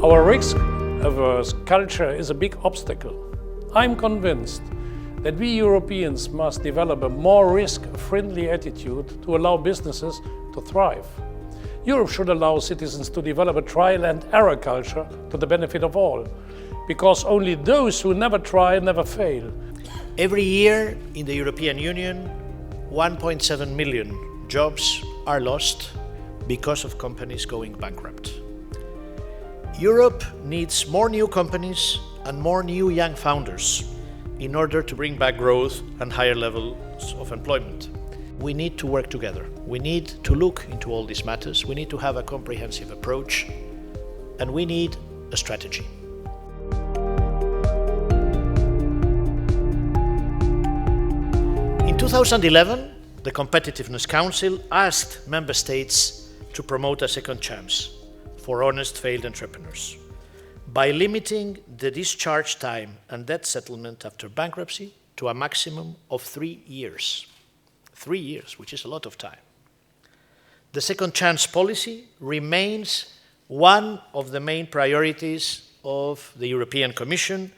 Our risk-averse culture is a big obstacle. I'm convinced that we Europeans must develop a more risk-friendly attitude to allow businesses to thrive. Europe should allow citizens to develop a trial and error culture to the benefit of all, because only those who never try never fail. Every year in the European Union, 1.7 million jobs are lost because of companies going bankrupt. Europe needs more new companies and more new young founders in order to bring back growth and higher levels of employment. We need to work together. We need to look into all these matters. We need to have a comprehensive approach, and we need a strategy. In 2011, the Competitiveness Council asked member states to promote a second chance for honest failed entrepreneurs by limiting the discharge time and debt settlement after bankruptcy to a maximum of 3 years. 3 years, which is a lot of time. The second chance policy remains one of the main priorities of the European Commission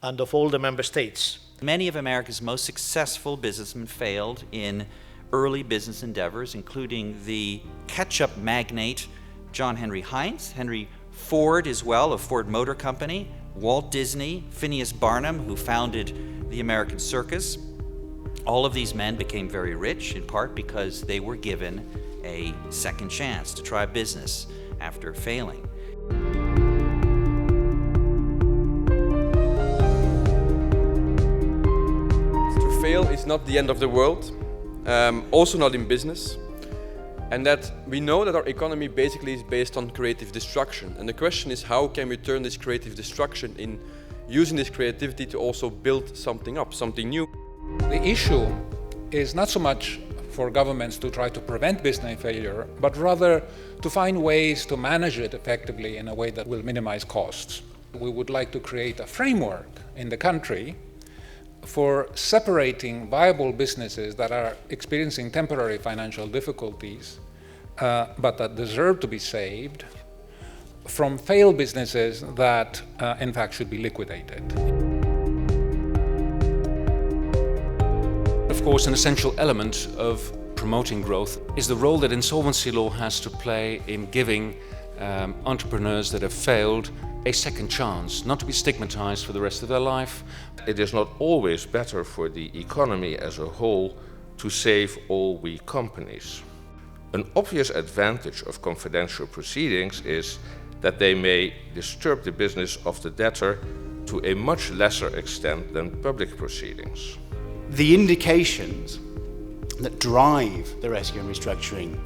and of all the member states. Many of America's most successful businessmen failed in early business endeavors, including the ketchup magnate John Henry Heinz, Henry Ford as well, of Ford Motor Company, Walt Disney, Phineas Barnum, who founded the American Circus. All of these men became very rich, in part because they were given a second chance to try business after failing. To fail is not the end of the world, also not in business. And that we know that our economy basically is based on creative destruction. And the question is, how can we turn this creative destruction in using this creativity to also build something up, something new? The issue is not so much for governments to try to prevent business failure, but rather to find ways to manage it effectively in a way that will minimize costs. We would like to create a framework in the country for separating viable businesses that are experiencing temporary financial difficulties, but that deserve to be saved, from failed businesses that, in fact, should be liquidated. Of course, an essential element of promoting growth is the role that insolvency law has to play in giving entrepreneurs that have failed a second chance, not to be stigmatized for the rest of their life. It is not always better for the economy as a whole to save all weak companies. An obvious advantage of confidential proceedings is that they may disturb the business of the debtor to a much lesser extent than public proceedings. The indications that drive the rescue and restructuring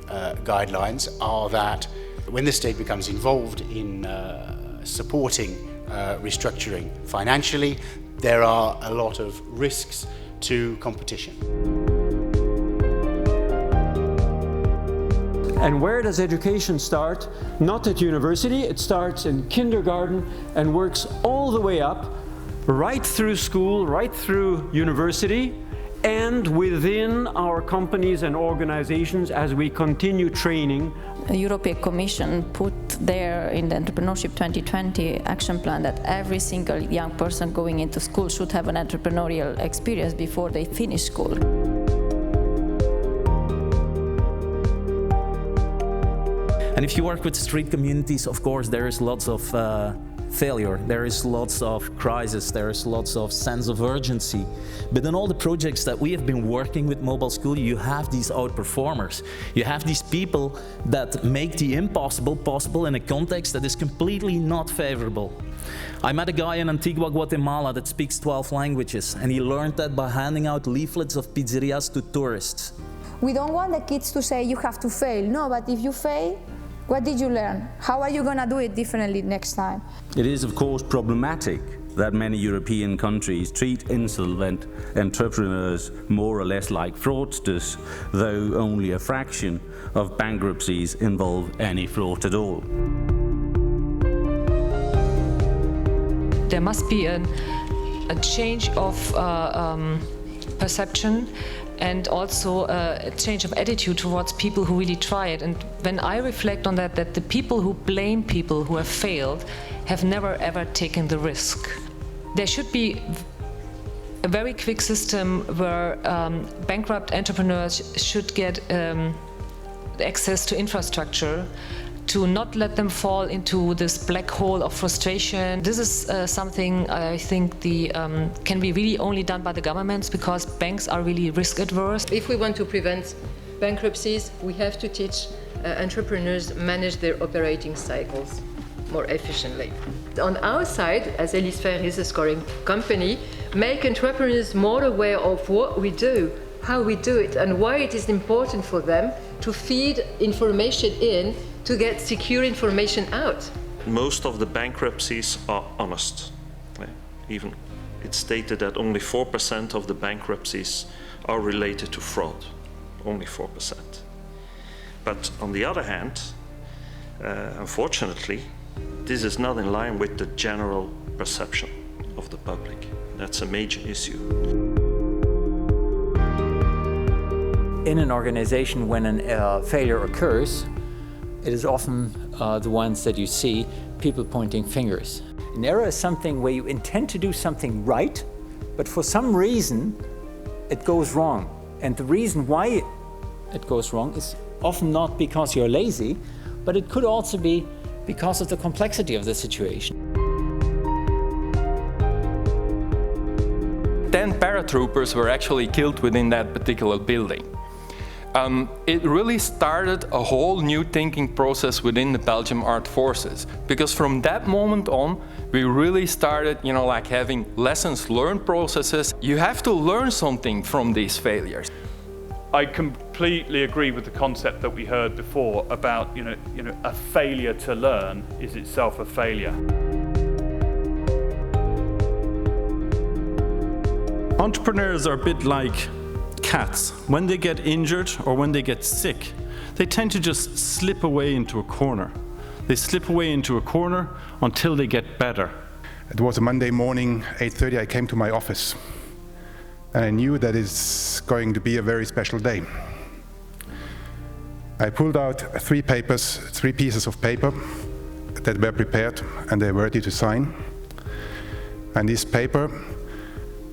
guidelines are that when the state becomes involved in supporting restructuring financially, there are a lot of risks to competition. And where does education start? Not at university, it starts in kindergarten and works all the way up, right through school, right through university, and within our companies and organizations as we continue training. The European Commission put there in the Entrepreneurship 2020 action plan that every single young person going into school should have an entrepreneurial experience before they finish school. And if you work with street communities, of course, there is lots of failure, there is lots of crisis, there is lots of sense of urgency. But in all the projects that we have been working with Mobile School, you have these outperformers. You have these people that make the impossible possible in a context that is completely not favorable. I met a guy in Antigua, Guatemala that speaks 12 languages, and he learned that by handing out leaflets of pizzerias to tourists. We don't want the kids to say you have to fail. No, but if you fail, what did you learn? How are you going to do it differently next time? It is, of course, problematic that many European countries treat insolvent entrepreneurs more or less like fraudsters, though only a fraction of bankruptcies involve any fraud at all. There must be a change of perception and also a change of attitude towards people who really try it. And when I reflect on that the people who blame people who have failed have never ever taken the risk. There should be a very quick system where bankrupt entrepreneurs should get access to infrastructure to not let them fall into this black hole of frustration. This is something I think can be really only done by the governments, because banks are really risk adverse. If we want to prevent bankruptcies, we have to teach entrepreneurs manage their operating cycles more efficiently. On our side, as Elisfair is a scoring company, make entrepreneurs more aware of what we do, how we do it, and why it is important for them to feed information in to get secure information out. Most of the bankruptcies are honest. Even it's stated that only 4% of the bankruptcies are related to fraud, only 4%. But on the other hand, unfortunately, this is not in line with the general perception of the public. That's a major issue. In an organization, when a failure occurs, it is often the ones that you see, people pointing fingers. An error is something where you intend to do something right, but for some reason it goes wrong. And the reason why it goes wrong is often not because you're lazy, but it could also be because of the complexity of the situation. 10 paratroopers were actually killed within that particular building. It really started a whole new thinking process within the Belgian Armed Forces, because from that moment on, we really started, like having lessons learned processes. You have to learn something from these failures. I completely agree with the concept that we heard before about, a failure to learn is itself a failure. Entrepreneurs are a bit like cats. When they get injured or when they get sick, they tend to just slip away into a corner. They slip away into a corner until they get better. It was a Monday morning, 8:30, I came to my office. And I knew that it's going to be a very special day. I pulled out three pieces of paper that were prepared and they were ready to sign. And this paper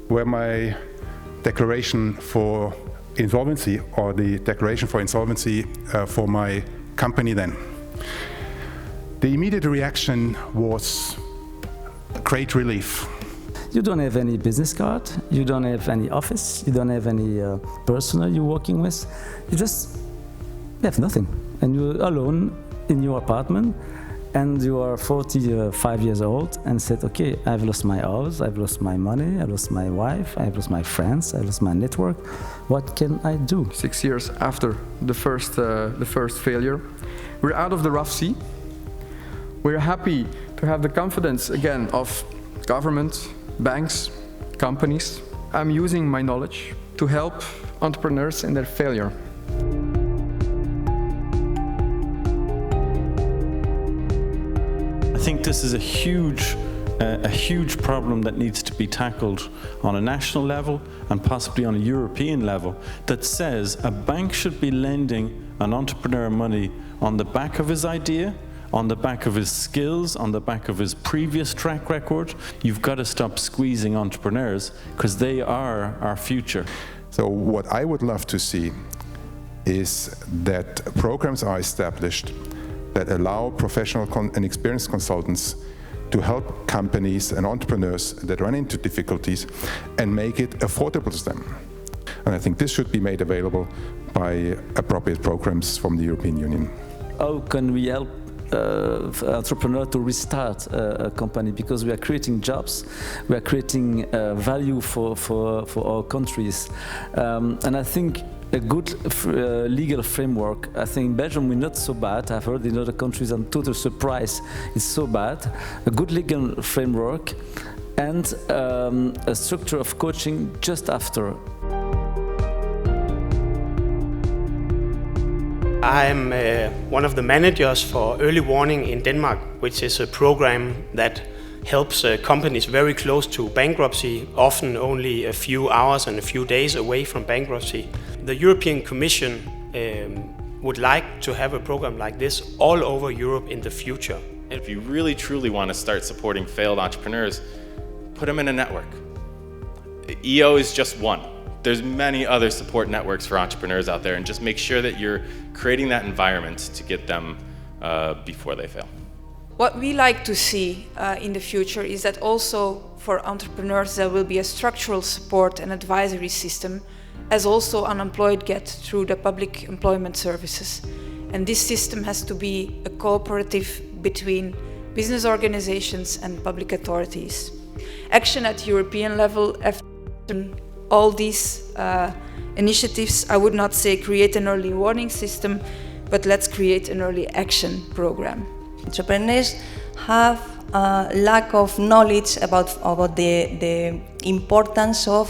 were my declaration for insolvency, or the declaration for insolvency for my company then. The immediate reaction was great relief. You don't have any business card, you don't have any office, you don't have any personnel you're working with. You have nothing. And you're alone in your apartment, and you are 45 years old and said, okay, I've lost my house, I've lost my money, I've lost my wife, I've lost my friends, I've lost my network. What can I do? 6 years after the first failure, we're out of the rough sea. We're happy to have the confidence again of government, banks, companies. I'm using my knowledge to help entrepreneurs in their failure. I think this is a huge problem that needs to be tackled on a national level and possibly on a European level, that says a bank should be lending an entrepreneur money on the back of his idea, on the back of his skills, on the back of his previous track record. You've got to stop squeezing entrepreneurs, because they are our future. So what I would love to see is that programs are established that allow professional and experienced consultants to help companies and entrepreneurs that run into difficulties and make it affordable to them. And I think this should be made available by appropriate programs from the European Union. How can we help entrepreneur to restart a company? Because we are creating jobs, we are creating value for our countries. And I think a good legal framework. I think in Belgium we're not so bad. I've heard in other countries, I'm total surprised it's so bad. A good legal framework and a structure of coaching just after. I'm one of the managers for early warning in Denmark, which is a program that helps companies very close to bankruptcy, often only a few hours and a few days away from bankruptcy. The European Commission would like to have a program like this all over Europe in the future. If you really truly want to start supporting failed entrepreneurs, put them in a network. EO is just one. There's many other support networks for entrepreneurs out there, and just make sure that you're creating that environment to get them before they fail. What we like to see in the future is that also for entrepreneurs there will be a structural support and advisory system, as also unemployed get through the public employment services. And this system has to be a cooperative between business organizations and public authorities. Action at European level, after all these initiatives, I would not say create an early warning system, but let's create an early action program. Entrepreneurs have a lack of knowledge about the importance of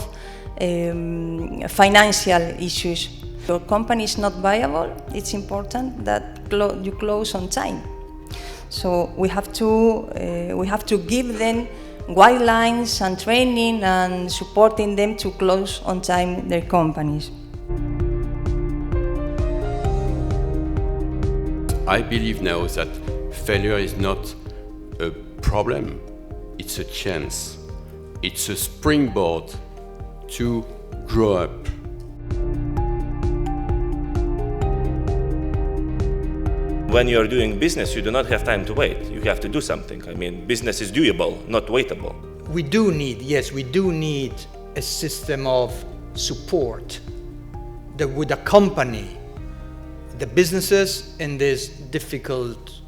financial issues. Your company is not viable, it's important that you close on time. So we have to give them guidelines and training and supporting them to close on time their companies. I believe now that failure is not a problem, it's a chance. It's a springboard to grow up. When you're doing business, you do not have time to wait. You have to do something. I mean, business is doable, not waitable. We do need a system of support that would accompany the businesses in this difficult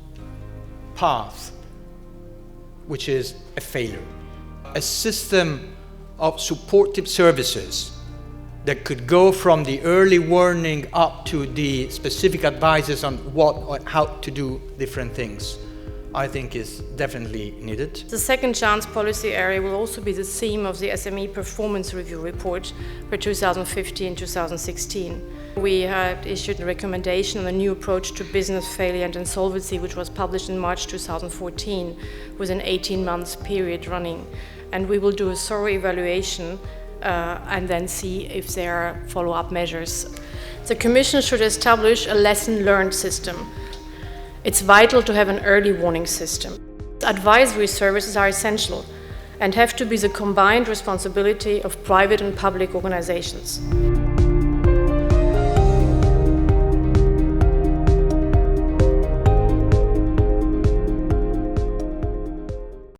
path, which is a failure. A system of supportive services that could go from the early warning up to the specific advices on what or how to do different things, I think is definitely needed. The second chance policy area will also be the theme of the SME Performance Review report for 2015-2016. We have issued a recommendation on a new approach to business failure and insolvency, which was published in March 2014 with an 18-month period running. And we will do a thorough evaluation and then see if there are follow-up measures. The Commission should establish a lesson learned system. It's vital to have an early warning system. Advisory services are essential and have to be the combined responsibility of private and public organizations.